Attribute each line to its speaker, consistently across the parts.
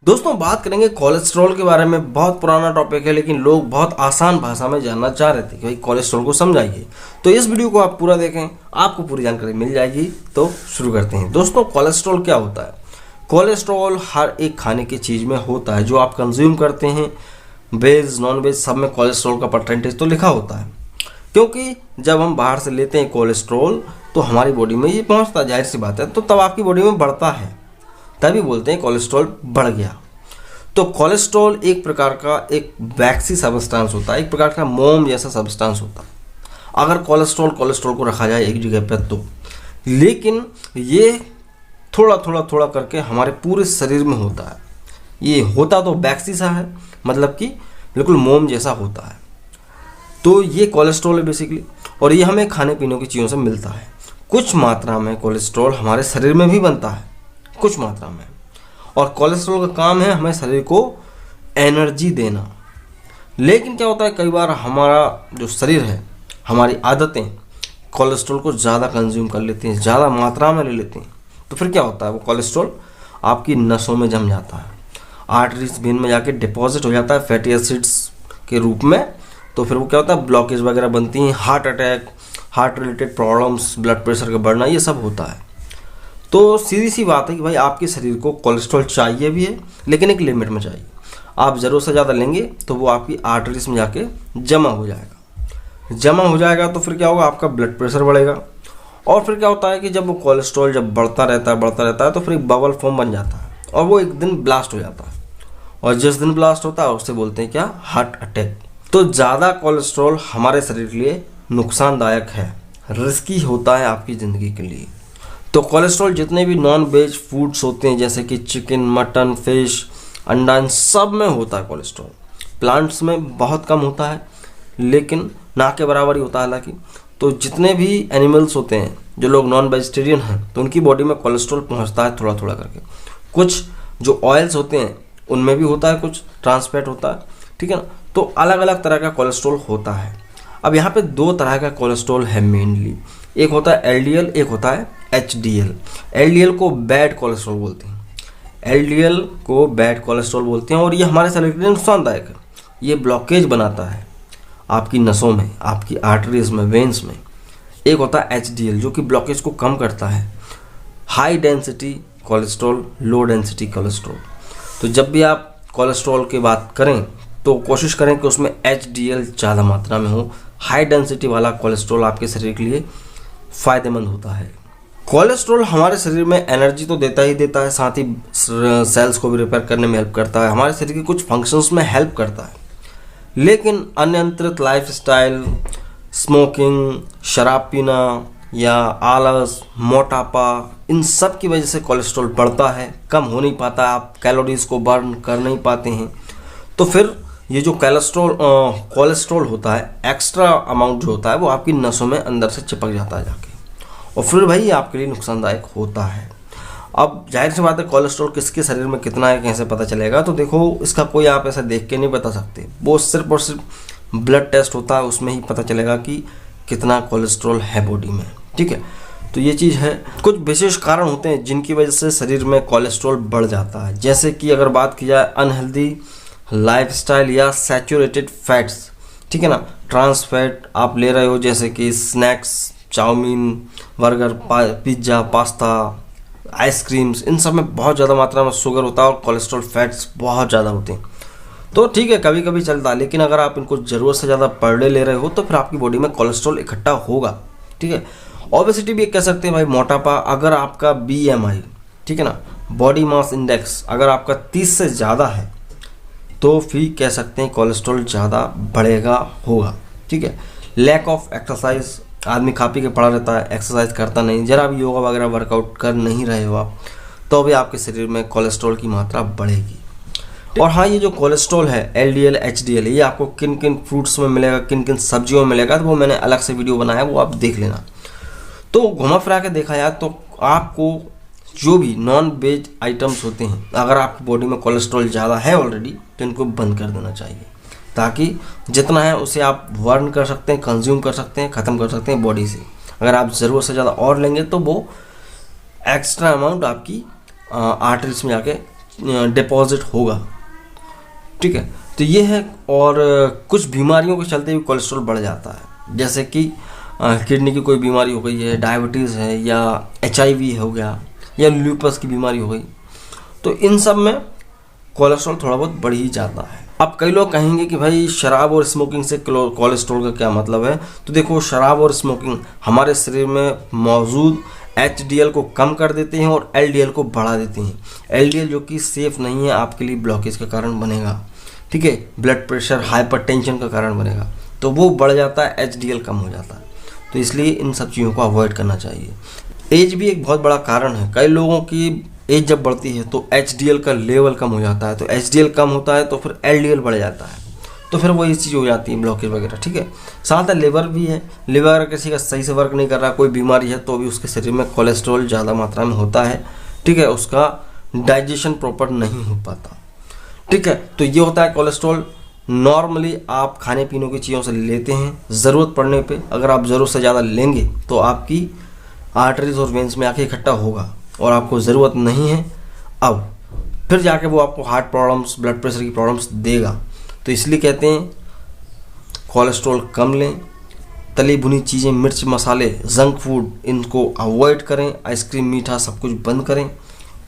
Speaker 1: दोस्तों बात करेंगे कोलेस्ट्रॉल के बारे में। बहुत पुराना टॉपिक है लेकिन लोग बहुत आसान भाषा में जानना चाह रहे थे कि भाई कोलेस्ट्रॉल को समझाइए। तो इस वीडियो को आप पूरा देखें, आपको पूरी जानकारी मिल जाएगी। तो शुरू करते हैं। दोस्तों कोलेस्ट्रॉल क्या होता है? कोलेस्ट्रॉल हर एक खाने की चीज़ में होता है जो आप कंज्यूम करते हैं। वेज नॉन वेज सब में कोलेस्ट्रॉल का परसेंटेज तो लिखा होता है, क्योंकि जब हम बाहर से लेते हैं कोलेस्ट्रॉल तो हमारी बॉडी में ये पहुंचता है, जाहिर सी बात है। तो तब आपकी बॉडी में बढ़ता है, तभी बोलते हैं कोलेस्ट्रॉल बढ़ गया। तो कोलेस्ट्रॉल एक प्रकार का एक वैक्सी सब्सटेंस होता है, एक प्रकार का मोम जैसा सब्सटेंस होता है अगर कोलेस्ट्रॉल को रखा जाए एक जगह पर तो। लेकिन ये थोड़ा करके हमारे पूरे शरीर में होता है। ये होता तो वैक्सी सा है, मतलब कि बिल्कुल मोम जैसा होता है। तो ये कोलेस्ट्रॉल है बेसिकली, और ये हमें खाने पीने की चीज़ों से मिलता है। कुछ मात्रा में कोलेस्ट्रॉल हमारे शरीर में भी बनता है, कुछ मात्रा में। और कोलेस्ट्रॉल का काम है हमें शरीर को एनर्जी देना। लेकिन क्या होता है, कई बार हमारा जो शरीर है, हमारी आदतें कोलेस्ट्रॉल को ज़्यादा कंज्यूम कर लेती हैं, ज़्यादा मात्रा में ले लेती हैं। तो फिर क्या होता है, वो कोलेस्ट्रॉल आपकी नसों में जम जाता है, आर्टरीज वेन में जाके डिपॉजिट हो जाता है फैटी एसिड्स के रूप में। तो फिर वो क्या होता है, ब्लॉकेज वगैरह बनती हैं, heart attack, heart related problems, blood pressure का बढ़ना, ये सब होता है। तो सीधी सी बात है कि भाई आपके शरीर को कोलेस्ट्रॉल चाहिए भी है, लेकिन एक लिमिट में चाहिए। आप ज़रूरत से ज़्यादा लेंगे तो वो आपकी आर्टरीज में जाके जमा हो जाएगा। तो फिर क्या होगा, आपका ब्लड प्रेशर बढ़ेगा। और फिर क्या होता है कि जब वो कोलेस्ट्रॉल जब बढ़ता रहता है तो फिर एक बबल फॉर्म बन जाता है और वो एक दिन ब्लास्ट हो जाता है। और जिस दिन ब्लास्ट होता है उससे बोलते हैं क्या, हार्ट अटैक। तो ज़्यादा कोलेस्ट्रॉल हमारे शरीर के लिए नुकसानदायक है, रिस्की होता है आपकी ज़िंदगी के लिए। तो कोलेस्ट्रॉल जितने भी नॉन वेज फूड्स होते हैं, जैसे कि चिकन, मटन, फिश, अंडा, इन सब में होता है कोलेस्ट्रॉल। प्लांट्स में बहुत कम होता है, लेकिन ना के बराबर ही होता है हालांकि। तो जितने भी एनिमल्स होते हैं, जो लोग नॉन वेजिटेरियन हैं, तो उनकी बॉडी में कोलेस्ट्रॉल पहुंचता है थोड़ा करके। कुछ जो ऑयल्स होते हैं उनमें भी होता है, कुछ ट्रांसफैट होता है, ठीक है ना। तो अलग अलग तरह का कोलेस्ट्रॉल होता है। अब यहाँ पे दो तरह का कोलेस्ट्रॉल है मेनली, एक होता है एलडीएल, एक होता है एचडीएल। एलडीएल को बैड कोलेस्ट्रॉल बोलते हैं, और ये हमारे शरीर के लिए नुकसानदायक है। ये ब्लॉकेज बनाता है आपकी नसों में, आपकी आर्टरीज में, वेन्स में। एक होता है एचडीएल जो कि ब्लॉकेज को कम करता है, high density cholesterol, low density cholesterol. तो जब भी आप कोलेस्ट्रॉल की बात करें तो कोशिश करें कि उसमें एचडीएल ज़्यादा मात्रा में हो। हाई डेंसिटी वाला कोलेस्ट्रॉल आपके शरीर के लिए फ़ायदेमंद होता है। कोलेस्ट्रॉल हमारे शरीर में एनर्जी तो देता है, साथ ही सेल्स को भी रिपेयर करने में हेल्प करता है, हमारे शरीर के कुछ फंक्शंस में हेल्प करता है। लेकिन अनियंत्रित लाइफस्टाइल, स्मोकिंग, शराब पीना या आलस, मोटापा, इन सब की वजह से कोलेस्ट्रॉल बढ़ता है, कम हो नहीं पाता, आप कैलोरीज को बर्न कर नहीं पाते हैं। तो फिर ये जो कोलेस्ट्रॉल होता है, एक्स्ट्रा अमाउंट जो होता है, वो आपकी नसों में अंदर से चिपक जाता है जाके, और फिर भाई ये आपके लिए नुकसानदायक होता है। अब जाहिर सी बात है, कोलेस्ट्रॉल किसके शरीर में कितना है कैसे पता चलेगा? तो देखो, इसका कोई आप ऐसा देख के नहीं बता सकते। वो सिर्फ और सिर्फ ब्लड टेस्ट होता है, उसमें ही पता चलेगा कि कितना कोलेस्ट्रॉल है बॉडी में, ठीक है। तो ये चीज़ है। कुछ विशेष कारण होते हैं जिनकी वजह से शरीर में कोलेस्ट्रॉल बढ़ जाता है, जैसे कि अगर बात की जाए अनहेल्दी लाइफस्टाइल या सैचुरेटेड फैट्स, ठीक है ना। ट्रांस फैट आप ले रहे हो, जैसे कि snacks, chowmein, burger, pizza, pasta, ice creams, इन सब में बहुत ज़्यादा मात्रा में शुगर होता है और कोलेस्ट्रॉल फैट्स बहुत ज़्यादा होते हैं। तो ठीक है, कभी कभी चलता है, लेकिन अगर आप इनको ज़रूरत से ज़्यादा पर डे ले रहे हो तो फिर आपकी बॉडी में कोलेस्ट्रॉल इकट्ठा होगा, ठीक है। ओबेसिटी भी कह सकते हैं भाई, मोटापा। अगर आपका BMI, ठीक है ना, बॉडी मास इंडेक्स, अगर आपका 30 से ज़्यादा है तो फिर कह सकते हैं कोलेस्ट्रॉल ज़्यादा बढ़ेगा होगा, ठीक है। लैक ऑफ एक्सरसाइज, आदमी खा पी के पड़ा रहता है, एक्सरसाइज करता नहीं, जरा भी योगा वगैरह वर्कआउट कर नहीं रहे हो आप, तो भी आपके शरीर में कोलेस्ट्रॉल की मात्रा बढ़ेगी। और हाँ, ये जो कोलेस्ट्रॉल है LDL, HDL, ये आपको किन किन फ्रूट्स में मिलेगा, किन किन सब्जियों में मिलेगा, तो वो मैंने अलग से वीडियो बनाया, वो आप देख लेना। तो घुमा फिरा के देखा जाए तो आपको जो भी नॉन वेज आइटम्स होते हैं, अगर आपकी बॉडी में कोलेस्ट्रॉल ज़्यादा है ऑलरेडी, तो इनको बंद कर देना चाहिए, ताकि जितना है उसे आप बर्न कर सकते हैं, कंज्यूम कर सकते हैं, ख़त्म कर सकते हैं बॉडी से। अगर आप ज़रूरत से ज़्यादा और लेंगे तो वो एक्स्ट्रा अमाउंट आपकी आर्टरीज में जाके डिपॉजिट होगा। ठीक है, तो ये है। और कुछ बीमारियों के चलते भी कोलेस्ट्रॉल बढ़ जाता है, जैसे कि किडनी की कोई बीमारी हो गई है, डायबिटीज़ है, या HIV हो गया, या ल्यूपस की बीमारी हो गई, तो इन सब में कोलेस्ट्रॉल थोड़ा बहुत बढ़ ही जाता है। अब कई लोग कहेंगे कि भाई शराब और स्मोकिंग से कोलेस्ट्रॉल का क्या मतलब है। तो देखो, शराब और स्मोकिंग हमारे शरीर में मौजूद HDL को कम कर देते हैं और LDL को बढ़ा देते हैं। LDL जो कि सेफ नहीं है, आपके लिए ब्लॉकेज का कारण बनेगा। ठीक है, ब्लड प्रेशर, हाइपरटेंशन का कारण बनेगा, तो वो बढ़ जाता है, HDL कम हो जाता है। तो इसलिए इन सब चीज़ों को अवॉइड करना चाहिए। एज भी एक बहुत बड़ा कारण है। कई लोगों की एज जब बढ़ती है तो HDL का लेवल कम हो जाता है, तो HDL कम होता है तो फिर LDL बढ़ जाता है, तो फिर वही चीज़ हो जाती है, ब्लॉकेज वगैरह। ठीक है, साथ में लिवर भी है। लिवर अगर किसी का सही से वर्क नहीं कर रहा, कोई बीमारी है, तो भी उसके शरीर में कोलेस्ट्रॉल ज़्यादा मात्रा में होता है। ठीक है, उसका डाइजेशन प्रॉपर नहीं हो पाता। ठीक है, तो ये होता है कोलेस्ट्रॉल। नॉर्मली आप खाने पीने की चीज़ों से लेते हैं, ज़रूरत पड़ने पे अगर आप ज़रूरत से ज़्यादा लेंगे तो आपकी आर्टरीज और वेंस में आके इकट्ठा होगा, और आपको ज़रूरत नहीं है अब फिर जाके वो आपको हार्ट प्रॉब्लम्स, ब्लड प्रेशर की प्रॉब्लम्स देगा। तो इसलिए कहते हैं कोलेस्ट्रॉल कम लें। तली भुनी चीज़ें, मिर्च मसाले, जंक फूड, इनको अवॉइड करें। आइसक्रीम, मीठा सब कुछ बंद करें,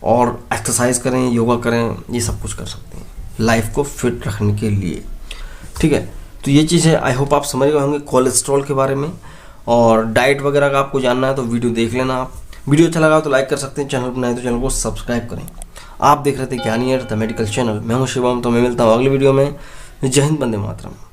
Speaker 1: और एक्सरसाइज करें, योगा करें, ये सब कुछ कर सकते हैं लाइफ को फिट रखने के लिए। ठीक है, तो ये चीज़ है। आई होप आप समझ गए होंगे कोलेस्ट्रॉल के बारे में। और डाइट वगैरह का आपको जानना है तो वीडियो देख लेना आप। वीडियो अच्छा लगा तो लाइक कर सकते हैं, चैनल पर नए तो चैनल को सब्सक्राइब करें। आप देख रहे थे ज्ञानी अर्थ द मेडिकल चैनल। मैं हूं शिवम, तो मैं मिलता हूं अगले वीडियो में। जय हिंद, वंदे मातरम।